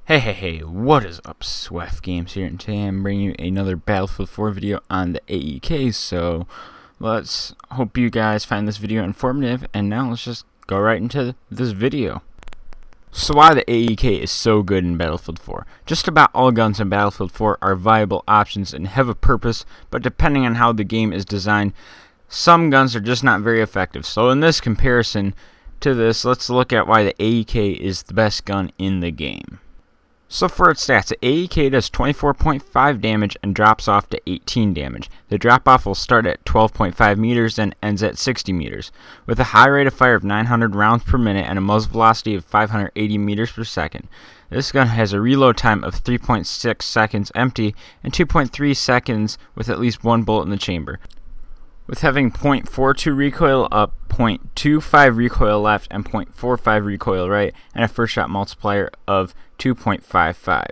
Hey, what is up, SwefGames here, and today I'm bringing you another Battlefield 4 video on the AEK, so let's hope you guys find this video informative, and now let's just go right into this video. So why the AEK is so good in Battlefield 4. Just about all guns in Battlefield 4 are viable options and have a purpose, but depending on how the game is designed, some guns are just not very effective. So in this comparison to this, let's look at why the AEK is the best gun in the game. So for its stats, the AEK does 24.5 damage and drops off to 18 damage. The drop off will start at 12.5 meters and ends at 60 meters. With a high rate of fire of 900 rounds per minute and a muzzle velocity of 580 meters per second. This gun has a reload time of 3.6 seconds empty and 2.3 seconds with at least one bullet in the chamber. With having 0.42 recoil up, 0.25 recoil left, and 0.45 recoil right, and a first shot multiplier of 2.55.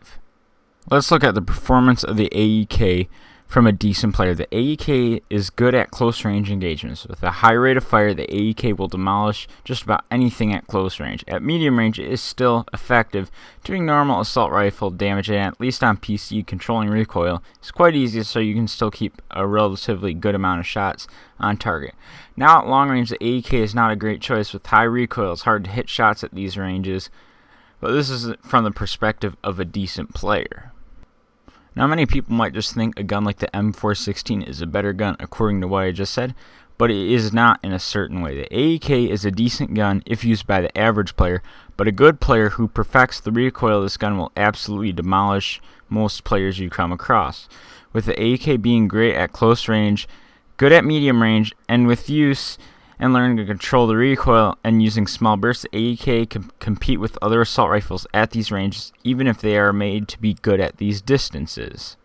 Let's look at the performance of the AEK from a decent player. The AEK is good at close range engagements. With a high rate of fire, the AEK will demolish just about anything at close range. At medium range, it is still effective, doing normal assault rifle damage, and at least on PC, controlling recoil is quite easy, so you can still keep a relatively good amount of shots on target. Now at long range, the AEK is not a great choice. With high recoil, it's hard to hit shots at these ranges, but this is from the perspective of a decent player. Now many people might just think a gun like the M416 is a better gun according to what I just said, but it is not in a certain way. The AEK is a decent gun if used by the average player, but a good player who perfects the recoil of this gun will absolutely demolish most players you come across. With the AEK being great at close range, good at medium range, and with use and learning to control the recoil and using small bursts, the AEK can compete with other assault rifles at these ranges, even if they are made to be good at these distances.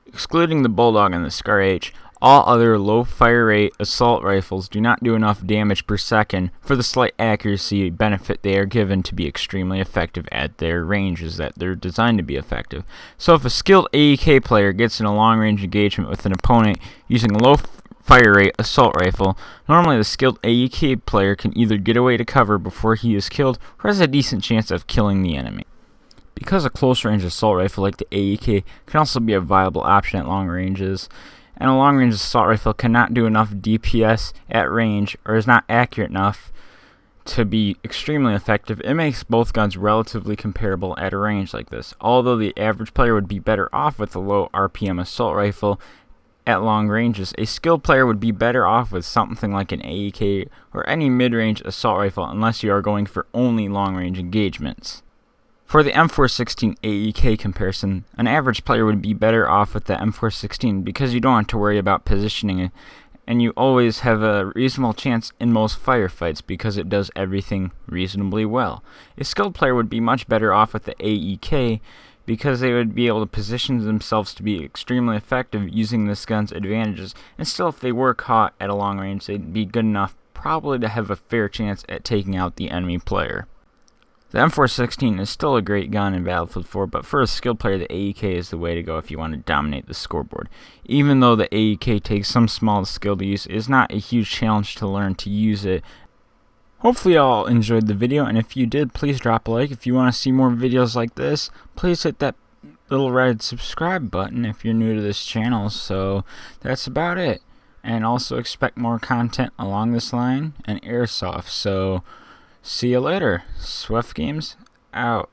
Excluding the Bulldog and the Scar H, all other low fire rate assault rifles do not do enough damage per second for the slight accuracy benefit they are given to be extremely effective at their ranges that they're designed to be effective. So if a skilled AEK player gets in a long range engagement with an opponent using a low fire rate assault rifle, normally the skilled AEK player can either get away to cover before he is killed or has a decent chance of killing the enemy. Because a close range assault rifle like the AEK can also be a viable option at long ranges, and a long range assault rifle cannot do enough DPS at range or is not accurate enough to be extremely effective, it makes both guns relatively comparable at a range like this. Although the average player would be better off with a low RPM assault rifle at long ranges, a skilled player would be better off with something like an AEK or any mid-range assault rifle unless you are going for only long-range engagements. For the M416 AEK comparison, an average player would be better off with the M416 because you don't have to worry about positioning, and you always have a reasonable chance in most firefights because it does everything reasonably well. A skilled player would be much better off with the AEK because they would be able to position themselves to be extremely effective using this gun's advantages, and still if they were caught at a long range, they'd be good enough probably to have a fair chance at taking out the enemy player. The M416 is still a great gun in Battlefield 4, but for a skilled player, the AEK is the way to go if you want to dominate the scoreboard. Even though the AEK takes some small skill to use, it is not a huge challenge to learn to use it. Hopefully you all enjoyed the video, and if you did, please drop a like. If you want to see more videos like this, please hit that little red subscribe button if you're new to this channel. So that's about it. And also expect more content along this line and airsoft. So see you later. SwefGames out.